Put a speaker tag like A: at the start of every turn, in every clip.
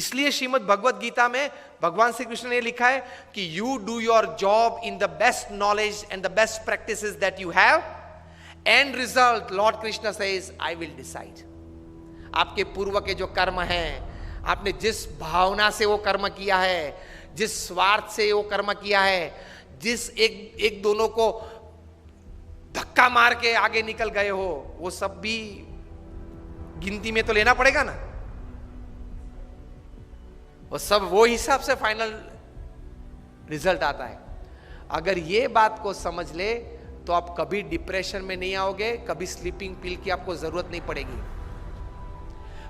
A: इसलिए श्रीमद् भगवत गीता में भगवान श्री कृष्ण ने लिखा है कि you do your job in the best knowledge and the best practices that you have, and result Lord Krishna says I will decide. आपके पूर्व के जो कर्म हैं, आपने जिस भावना से वो कर्म किया है, जिस स्वार्थ से वो कर्म किया है, जिस एक दोनों को धक्का मार के आगे निकल गए हो, वो सब भी गिनती में तो लेना पड़ेगा ना। वो सब वो हिसाब से फाइनल रिजल्ट आता है। अगर ये बात को समझ ले तो आप कभी डिप्रेशन में नहीं आओगे, कभी स्लीपिंग पिल की आपको जरूरत नहीं पड़ेगी।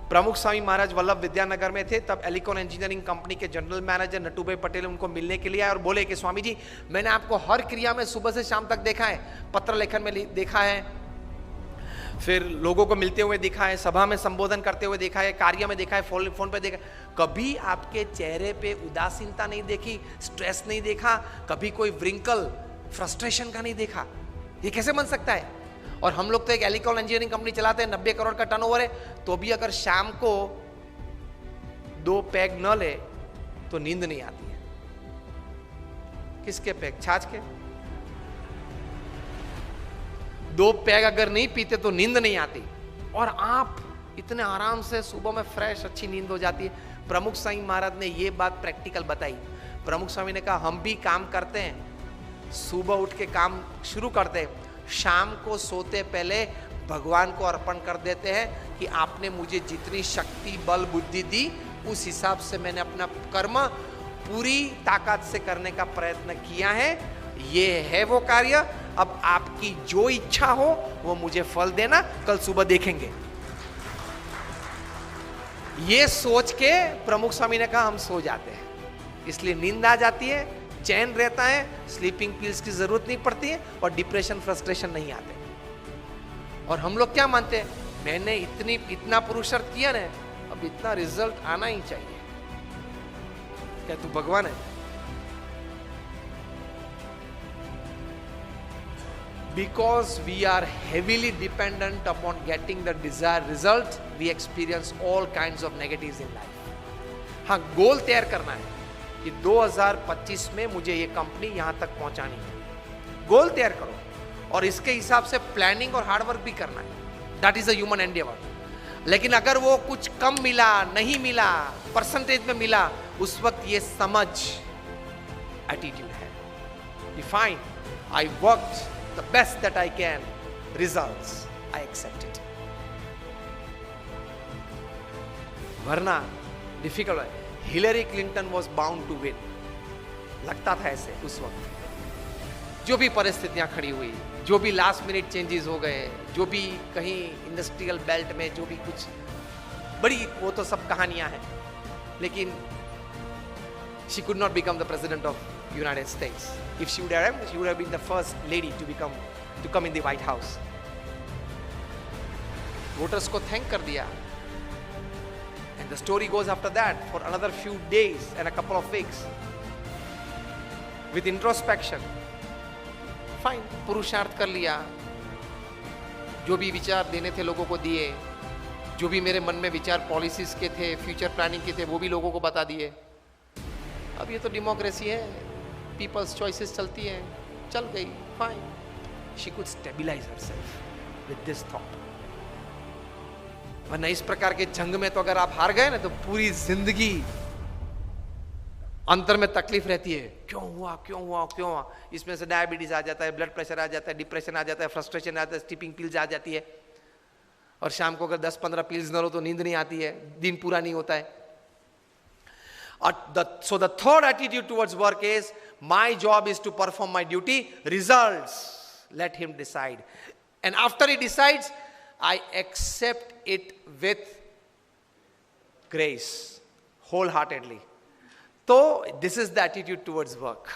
A: प्रमुख स्वामी महाराज वल्लभ विद्यानगर में थे, तब एलिकॉन इंजीनियरिंग कंपनी के जनरल मैनेजर नटूभाई पटेल उनको मिलने के लिए आए और बोले कि स्वामी जी, मैंने आपको हर क्रिया में सुबह से शाम तक देखा है, पत्र लेखन में देखा है, फिर लोगों को मिलते हुए देखा है, सभा में संबोधन करते हुए देखा है, कार्य में देखा है, फोन पे देखा, कभी आपके चेहरे पे उदासीनता नहीं देखी, स्ट्रेस नहीं देखा, कभी कोई व्रिंकल फ्रस्ट्रेशन का नहीं देखा। ये कैसे बन सकता है? और हम लोग तो एक एलिकॉन इंजीनियरिंग कंपनी चलाते हैं, 90 करोड़ का टर्नओवर है, तो भी अगर शाम को 2 पैग न ले तो नींद नहीं आती है। किसके पैग? छाछ के। 2 पैग अगर नहीं पीते तो नींद नहीं आती, और आप इतने आराम से सुबह में फ्रेश अच्छी नींद हो जाती है। प्रमुख स्वामी महाराज ने ये बात प्रैक्टिकल बताई। प्रमुख स्वामी ने कहा, हम भी काम करते हैं, सुबह उठ के काम शुरू करते हैं, शाम को सोते पहले भगवान को अर्पण कर देते हैं कि आपने मुझे जितनी शक्ति बल बुद्धि दी, उस हिसाब से मैंने अपना कर्म पूरी ताकत से करने का प्रयत्न किया है, ये है वो कार्य, अब आपकी जो इच्छा हो वो मुझे फल देना, कल सुबह देखेंगे। ये सोच के प्रमुख स्वामी ने कहा हम सो जाते हैं, इसलिए नींद आ जाती है, चैन रहता है, स्लीपिंग पिल्स की जरूरत नहीं पड़ती है, और डिप्रेशन फ्रस्ट्रेशन नहीं आते। और हम लोग क्या मानते हैं, मैंने इतना पुरुषार्थ किया ना, अब इतना रिजल्ट आना ही चाहिए। क्या तू भगवान है? Because we are heavily dependent upon getting the desired result, we experience all kinds of negatives in life. हाँ, गोल तैयार करना है कि 2025 में मुझे ये कंपनी यहां तक पहुंचानी है। गोल तैयार करो और इसके हिसाब से प्लानिंग और हार्डवर्क भी करना है। That is a human Endeavour. लेकिन अगर वो कुछ कम मिला, नहीं मिला, परसेंटेज में मिला, उस वक्त ये समझ एटीट्यूड है कि fine, I worked the best that I can, results I accept it। वरना डिफिकल्ट है। Hillary Clinton was bound to win, लगता था ऐसे उस वक्त। जो भी परिस्थितियां खड़ी हुई, जो भी लास्ट मिनट चेंजेस हो गए, जो भी कहीं इंडस्ट्रियल बेल्ट में जो भी कुछ बड़ी, वो तो सब कहानियां हैं, लेकिन she could not become the president of United States. If she would have been the first lady to come in the White House. Voters को thank कर दिया, and the story goes after that for another few days and a couple of weeks with introspection. Fine, पुरुषार्थ कर लिया, जो भी विचार देने थे लोगों को दिए, जो भी मेरे मन में विचार पॉलिसीज के थे, फ्यूचर प्लानिंग के थे, वो भी लोगों को बता दिए। अब ये तो डेमोक्रेसी है, पीपल्स चॉइसेस चलती हैं, चल गई, fine. She could stabilise herself with this thought. वरना इस प्रकार के जंग में तो अगर आप हार गए ना, तो पूरी जिंदगी अंतर में तकलीफ रहती है, क्यों हुआ क्यों हुआ क्यों हुआ। इसमें से डायबिटीज आ जाता है, ब्लड प्रेशर आ जाता है, डिप्रेशन आ जाता है, फ्रस्ट्रेशन आ जाता है, स्लीपिंग पिल्स आ जाती है, और शाम को अगर 10-15 पिल्स न लो तो नींद नहीं आती है, दिन पूरा नहीं होता है। So the third attitude towards work is, my job is to perform my duty, results let him decide, and after he decides I accept it with grace wholeheartedly. So this is the attitude towards work.